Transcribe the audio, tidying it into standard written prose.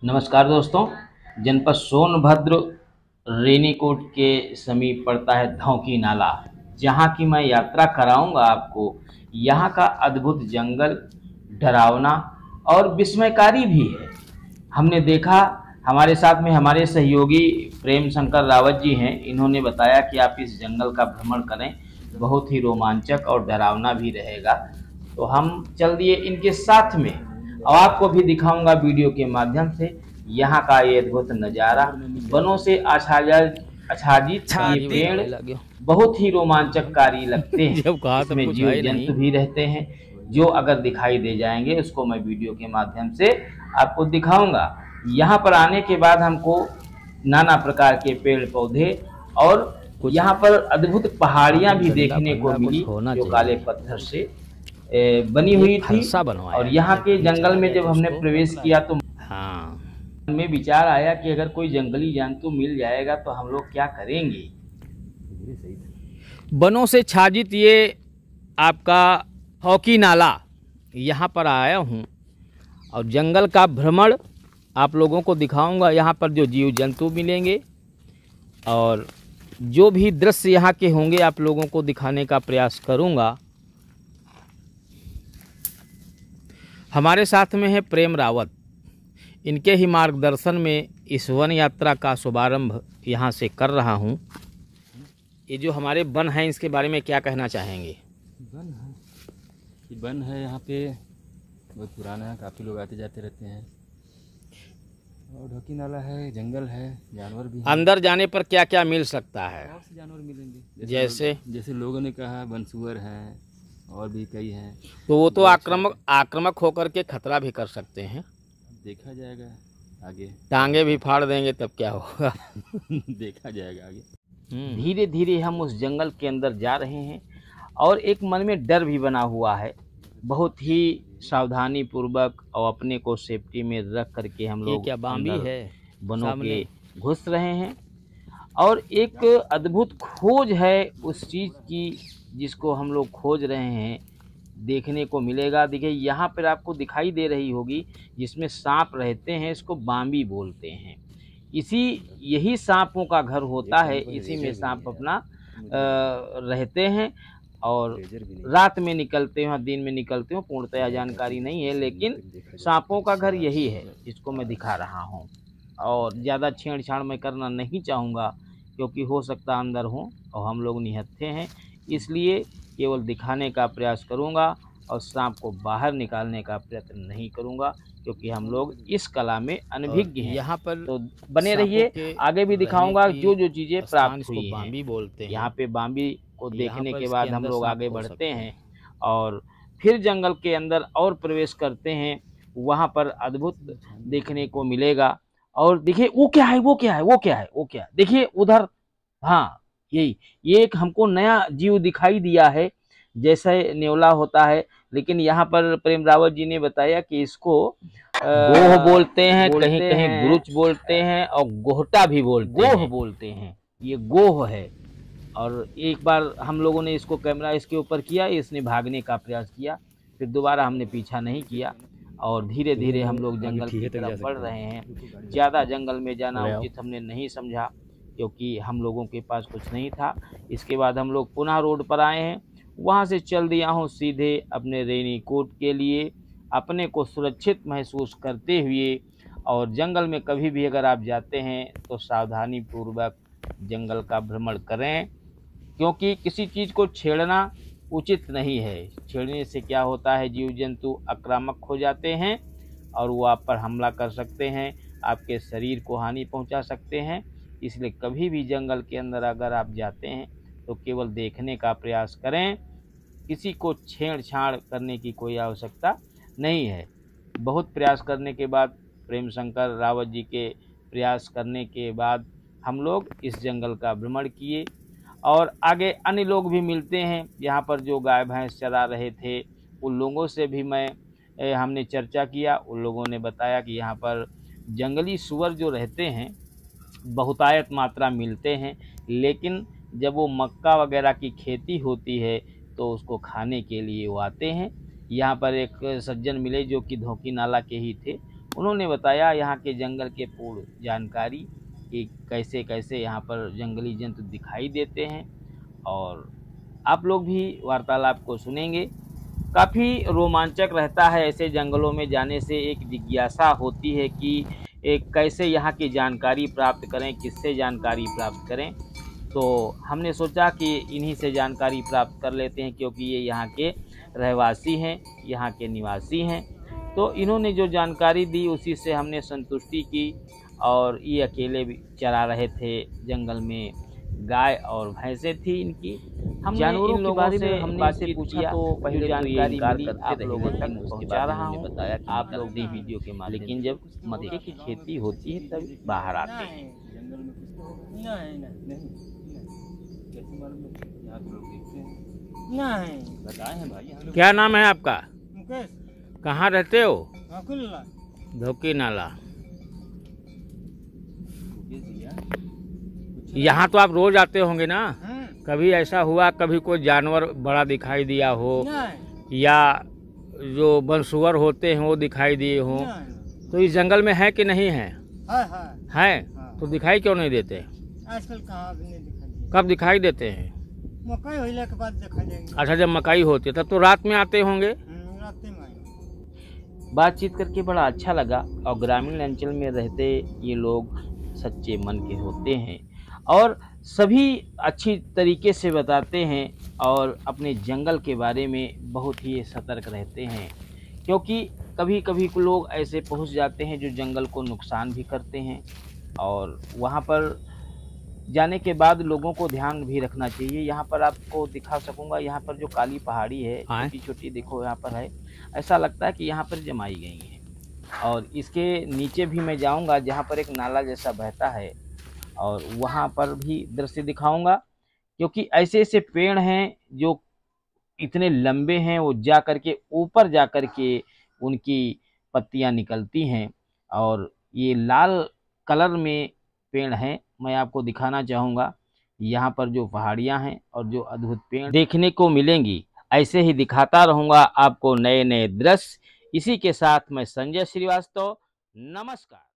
नमस्कार दोस्तों। जनपद सोनभद्र रेनीकोट के समीप पड़ता है धौंकी नाला, जहाँ की मैं यात्रा कराऊंगा आपको। यहाँ का अद्भुत जंगल डरावना और विस्मयकारी भी है। हमने देखा, हमारे साथ में हमारे सहयोगी प्रेम शंकर रावत जी हैं। इन्होंने बताया कि आप इस जंगल का भ्रमण करें, बहुत ही रोमांचक और डरावना भी रहेगा। तो हम चल दिए इनके साथ में और आपको भी दिखाऊंगा वीडियो के माध्यम से यहाँ का ये अद्भुत नज़ारा। वनों से आच्छादित ये पेड़ बहुत ही रोमांचकारी लगते हैं। इसमें जीव जंतु भी रहते हैं जो अगर दिखाई दे जाएंगे उसको मैं वीडियो के माध्यम से आपको दिखाऊंगा। यहाँ पर आने के बाद हमको नाना प्रकार के पेड़ पौधे और यहाँ पर अद्भुत पहाड़ियाँ भी देखने को मिली जो काले पत्थर से बनी हुई थी। और यहाँ के जंगल में जब हमने प्रवेश किया तो में विचार आया कि अगर कोई जंगली जंतु मिल जाएगा तो हम लोग क्या करेंगे। वनों से छाजित ये आपका हॉकी नाला, यहाँ पर आया हूँ और जंगल का भ्रमण आप लोगों को दिखाऊंगा। यहाँ पर जो जीव जंतु मिलेंगे और जो भी दृश्य यहाँ के होंगे आप लोगों को दिखाने का प्रयास करूँगा। हमारे साथ में है प्रेम रावत। इनके ही मार्गदर्शन में इस वन यात्रा का शुभारंभ यहाँ से कर रहा हूँ। ये जो हमारे वन हैं इसके बारे में क्या कहना चाहेंगे? वन है यहाँ पे बहुत पुराना है, काफ़ी लोग आते जाते रहते हैं और ढोकी नाला है, जंगल है, जानवर भी है। अंदर जाने पर क्या क्या मिल सकता है? बहुत से जानवर मिलेंगे, जैसे लोगों ने कहा बनसुअर हैं और भी कई हैं। तो वो तो आक्रामक होकर के खतरा भी कर सकते हैं। देखा जाएगा आगे, टांगे भी फाड़ देंगे तब क्या होगा। देखा जाएगा आगे। धीरे धीरे हम उस जंगल के अंदर जा रहे हैं और एक मन में डर भी बना हुआ है। बहुत ही सावधानी पूर्वक और अपने को सेफ्टी में रख करके हम लोग क्या बाम्बी है वनों के घुस रहे हैं। और एक अद्भुत खोज है उस चीज़ की जिसको हम लोग खोज रहे हैं, देखने को मिलेगा। देखिए यहाँ पर आपको दिखाई दे रही होगी जिसमें सांप रहते हैं, इसको बाम्बी बोलते हैं। यही सांपों का घर होता है, इसी में सांप अपना रहते हैं और रात में निकलते हैं, दिन में निकलते हैं, पूर्णतया जानकारी नहीं है, लेकिन सांपों का घर यही है जिसको मैं दिखा रहा हूँ। और ज़्यादा छेड़छाड़ मैं करना नहीं चाहूँगा क्योंकि हो सकता अंदर हो और हम लोग निहत्थे हैं, इसलिए केवल दिखाने का प्रयास करूंगा और सांप को बाहर निकालने का प्रयत्न नहीं करूंगा क्योंकि हम लोग इस कला में अनभिज्ञ हैं। यहाँ पर तो बने रहिए, आगे भी दिखाऊंगा जो जो चीज़ें प्राप्त हुई हैं। बाम्बी बोलते हैं। यहाँ पे बाम्बी को देखने के बाद हम लोग आगे बढ़ते हैं और फिर जंगल के अंदर और प्रवेश करते हैं। वहाँ पर अद्भुत देखने को मिलेगा। और देखिए वो क्या है, देखिए उधर, हाँ ये एक हमको नया जीव दिखाई दिया है, जैसे नेवला होता है, लेकिन यहाँ पर प्रेम रावत जी ने बताया कि इसको गोह बोलते हैं, कहीं कहीं गुरुच बोलते हैं और गोहटा भी बोलते हैं। ये गोह है। और एक बार हम लोगों ने इसको कैमरा इसके ऊपर किया, इसने भागने का प्रयास किया, फिर दोबारा हमने पीछा नहीं किया और धीरे धीरे हम लोग जंगल की तरफ बढ़ रहे हैं। ज़्यादा जंगल में जाना उचित हमने नहीं समझा क्योंकि हम लोगों के पास कुछ नहीं था। इसके बाद हम लोग पुनः रोड पर आए हैं, वहाँ से चल दिया हूँ सीधे अपने रेनीकोट के लिए, अपने को सुरक्षित महसूस करते हुए। और जंगल में कभी भी अगर आप जाते हैं तो सावधानी पूर्वक जंगल का भ्रमण करें क्योंकि किसी चीज़ को छेड़ना उचित नहीं है। छेड़ने से क्या होता है, जीव जंतु आक्रामक हो जाते हैं और वो आप पर हमला कर सकते हैं, आपके शरीर को हानि पहुँचा सकते हैं। इसलिए कभी भी जंगल के अंदर अगर आप जाते हैं तो केवल देखने का प्रयास करें, किसी को छेड़छाड़ करने की कोई आवश्यकता नहीं है। बहुत प्रयास करने के बाद, प्रेम शंकर रावत जी के प्रयास करने के बाद हम लोग इस जंगल का भ्रमण किए और आगे अन्य लोग भी मिलते हैं। यहाँ पर जो गाय भैंस चरा रहे थे उन लोगों से भी हमने चर्चा किया। उन लोगों ने बताया कि यहाँ पर जंगली सुअर जो रहते हैं बहुतायत मात्रा मिलते हैं, लेकिन जब वो मक्का वगैरह की खेती होती है तो उसको खाने के लिए वो आते हैं। यहाँ पर एक सज्जन मिले जो कि धौंकी नाला के ही थे। उन्होंने बताया यहाँ के जंगल के पूर्ण जानकारी कि कैसे कैसे यहाँ पर जंगली जंतु दिखाई देते हैं, और आप लोग भी वार्तालाप को सुनेंगे। काफ़ी रोमांचक रहता है ऐसे जंगलों में जाने से। एक जिज्ञासा होती है कि कैसे यहाँ की जानकारी प्राप्त करें, किससे जानकारी प्राप्त करें। तो हमने सोचा कि इन्हीं से जानकारी प्राप्त कर लेते हैं, क्योंकि ये यहाँ के रहवासी हैं, यहाँ के निवासी हैं। तो इन्होंने जो जानकारी दी उसी से हमने संतुष्टि की। और ये अकेले भी चरा रहे थे जंगल में, गाय और भैंसें थी इनकी। हम जानवरों के बारे में हमने बातचीत पूछा तो पहले जानकारी मिली, आप लोगों तक पहुंचा रहा हूं, बताया कि आप लोग भी वीडियो के माध्यम। लेकिन जब मक्के की खेती होती है तब बाहर आते हैं। जंगल में कुछ तो होगा। नहीं कैसे मालूम है? यहाँ के लोग देखते हैं। नहीं बताए हैं भाई यहाँ लोग। क्या नाम है आपका? मुकेश कहाँ रहते हो? अकुल्ला धोकी नाला। मुकेश भैया, यहाँ तो आप रोज आते होंगे ना? हैं? कभी ऐसा हुआ कभी कोई जानवर बड़ा दिखाई दिया हो, नहीं या जो बनसुअर होते हैं वो दिखाई दिए हो? नहीं तो इस जंगल में है कि नहीं है? है हैं? तो दिखाई क्यों नहीं देते? आजकल कहाँ भी नहीं दिखाई कब दिखाई देते हैं? मकई होने के बाद देखा जाएंगे। अच्छा, जब मकई होती है तब तो रात में आते होंगे। रास्ते में आएंगे। बातचीत करके बड़ा अच्छा लगा। और ग्रामीण अंचल में रहते ये लोग सच्चे मन के होते हैं और सभी अच्छी तरीके से बताते हैं, और अपने जंगल के बारे में बहुत ही सतर्क रहते हैं। क्योंकि कभी कभी लोग ऐसे पहुंच जाते हैं जो जंगल को नुकसान भी करते हैं, और वहां पर जाने के बाद लोगों को ध्यान भी रखना चाहिए। यहाँ पर आपको दिखा सकूंगा, यहाँ पर जो काली पहाड़ी है छोटी छोटी, देखो यहाँ पर है, ऐसा लगता है कि यहाँ पर जमाई गई है। और इसके नीचे भी मैं जाऊंगा जहाँ पर एक नाला जैसा बहता है, और वहाँ पर भी दृश्य दिखाऊंगा। क्योंकि ऐसे ऐसे पेड़ हैं जो इतने लंबे हैं, वो जा कर के ऊपर जा कर के उनकी पत्तियां निकलती हैं, और ये लाल कलर में पेड़ हैं। मैं आपको दिखाना चाहूँगा यहाँ पर जो पहाड़ियाँ हैं और जो अद्भुत पेड़ देखने को मिलेंगी। ऐसे ही दिखाता रहूँगा आपको नए नए दृश्य। इसी के साथ मैं संजय श्रीवास्तव, नमस्कार।